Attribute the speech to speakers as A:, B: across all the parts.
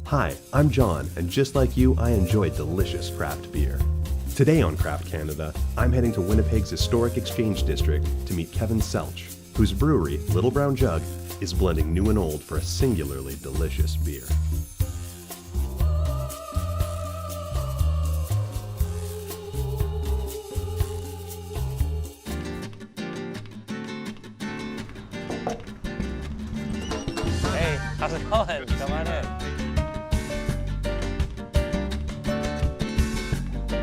A: Hi, I'm John, and just like you, I enjoy delicious craft beer. Today on Craft Canada, I'm heading to Winnipeg's historic Exchange District to meet Kevin Selch, whose brewery, Little Brown Jug, is blending new and old for a singularly delicious beer.
B: Hey, how's it going? Come on in.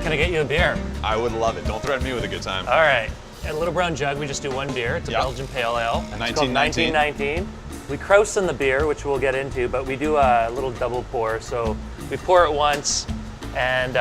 B: Can I get you a beer?
C: I would love it. Don't threaten me with a good time.
B: All right. At Little Brown Jug, we just do one beer. It's a Belgian Pale Ale. It's called 1919. We Krausen in the beer, which we'll get into, but we do a little double pour. So we pour it once and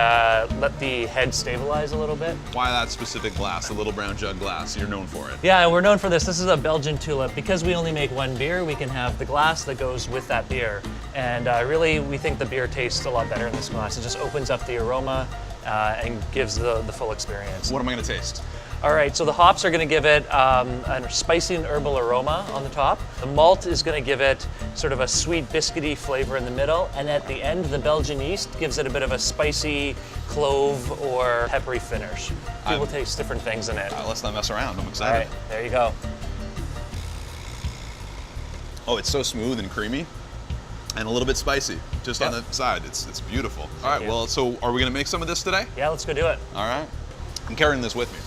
B: let the head stabilize a little bit.
C: Why that specific glass, the Little Brown Jug glass? You're known for it.
B: Yeah, we're known for this. This is a Belgian tulip. Because we only make one beer, we can have the glass that goes with that beer. And really, we think the beer tastes a lot better in this glass. It just opens up the aroma and gives the full experience.
C: What am I going to taste?
B: All right, so the hops are going to give it a spicy and herbal aroma on the top. The malt is going to give it sort of a sweet biscuity flavor in the middle, and at the end, the Belgian yeast gives it a bit of a spicy clove or peppery finish. People taste different things in it.
C: Let's not mess around. I'm excited.
B: All right, there you go.
C: Oh, it's so smooth and creamy, and a little bit spicy, just on the side. It's beautiful. All right, well, so are we going to make some of this today?
B: Yeah, let's go do it.
C: All right. I'm carrying this with me.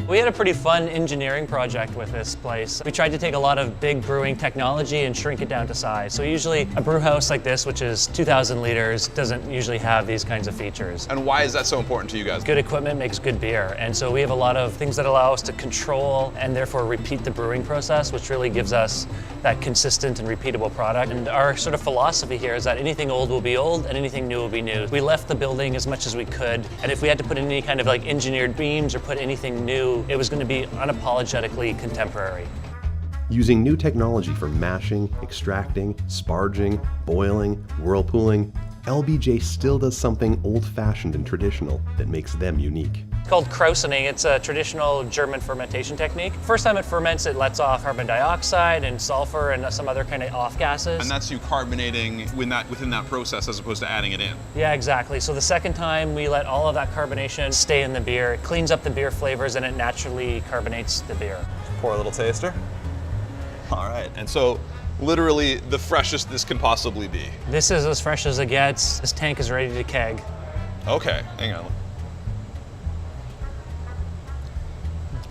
B: We had a pretty fun engineering project with this place. We tried to take a lot of big brewing technology and shrink it down to size. So usually a brew house like this, which is 2,000 liters, doesn't usually have these kinds of features.
C: And why is that so important to you guys?
B: Good equipment makes good beer. And so we have a lot of things that allow us to control and therefore repeat the brewing process, which really gives us that consistent and repeatable product. And our sort of philosophy here is that anything old will be old and anything new will be new. We left the building as much as we could. And if we had to put in any kind of like engineered beams or put anything new, it was going to be unapologetically contemporary.
A: Using new technology for mashing, extracting, sparging, boiling, whirlpooling, LBJ still does something old-fashioned and traditional that makes them unique.
B: It's called Krausening. It's a traditional German fermentation technique. First time it ferments, it lets off carbon dioxide and sulfur and some other kind of off gases.
C: And that's you carbonating within that process as opposed to adding it in.
B: Yeah, exactly. So the second time we let all of that carbonation stay in the beer. It cleans up the beer flavors and it naturally carbonates the beer.
C: Pour a little taster. All right, and so literally the freshest this can possibly be.
B: This is as fresh as it gets. This tank is ready to keg.
C: Okay, hang on.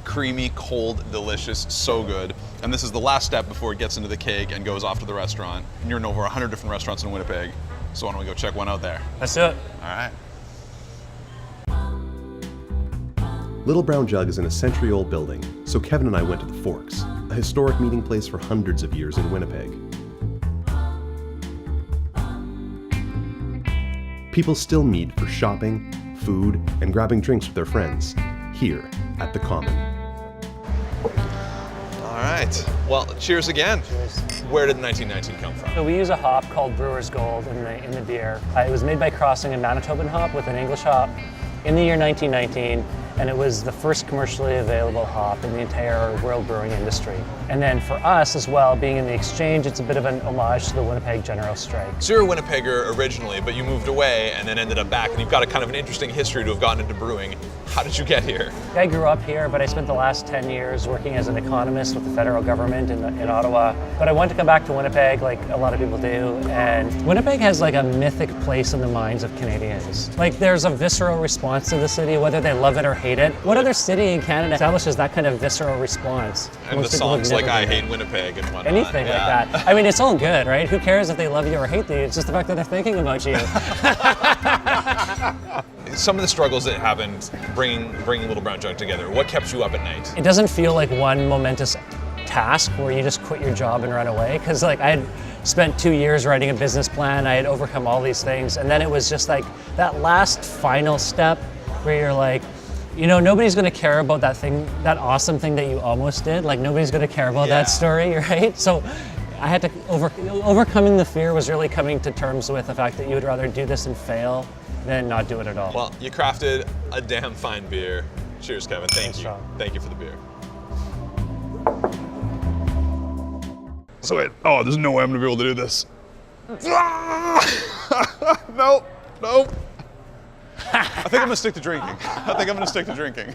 C: Creamy, cold, delicious, so good. And this is the last step before it gets into the keg and goes off to the restaurant. And you're in over 100 different restaurants in Winnipeg, so why don't we go check one out there?
B: Let's do it.
C: All right.
A: Little Brown Jug is in a century-old building, so Kevin and I went to the Forks, a historic meeting place for hundreds of years in Winnipeg. People still meet for shopping, food, and grabbing drinks with their friends, here at the Common.
C: All right. Well, cheers again.
B: Cheers.
C: Where did 1919 come from?
B: So we use a hop called Brewer's Gold in the beer. It was made by crossing a Manitoban hop with an English hop in the year 1919, and it was the first commercially available hop in the entire world brewing industry. And then for us as well, being in the Exchange, it's a bit of an homage to the Winnipeg General Strike.
C: So you're a Winnipegger originally, but you moved away and then ended up back, and you've got a kind of an interesting history to have gotten into brewing. How did you get here?
B: I grew up here, but I spent the last 10 years working as an economist with the federal government in Ottawa. But I wanted to come back to Winnipeg like a lot of people do, and Winnipeg has like a mythic place in the minds of Canadians. Like there's a visceral response to the city, whether they love it or hate it. What other city in Canada establishes that kind of visceral response?
C: And
B: Most
C: the
B: people have
C: songs
B: never
C: like I
B: been
C: Hate Winnipeg and whatnot.
B: Anything like that. I mean, it's all good, right? Who cares if they love you or hate you? It's just the fact that they're thinking about you.
C: Some of the struggles that happened bringing Little Brown Jug together, what kept you up at night?
B: It doesn't feel like one momentous task where you just quit your job and run away, because like I had spent 2 years writing a business plan, I had overcome all these things, and then it was just like that last final step where you're like, you know, nobody's gonna care about that thing, that awesome thing that you almost did. Like nobody's gonna care about that story, right? So I had to overcoming the fear was really coming to terms with the fact that you would rather do this and fail than not do it at all.
C: Well, you crafted a damn fine beer. Cheers, Kevin. Thank you.
B: Sean.
C: Thank you for the beer. So wait, oh, there's no way I'm gonna be able to do this. Nope, nope. I think I'm gonna stick to drinking.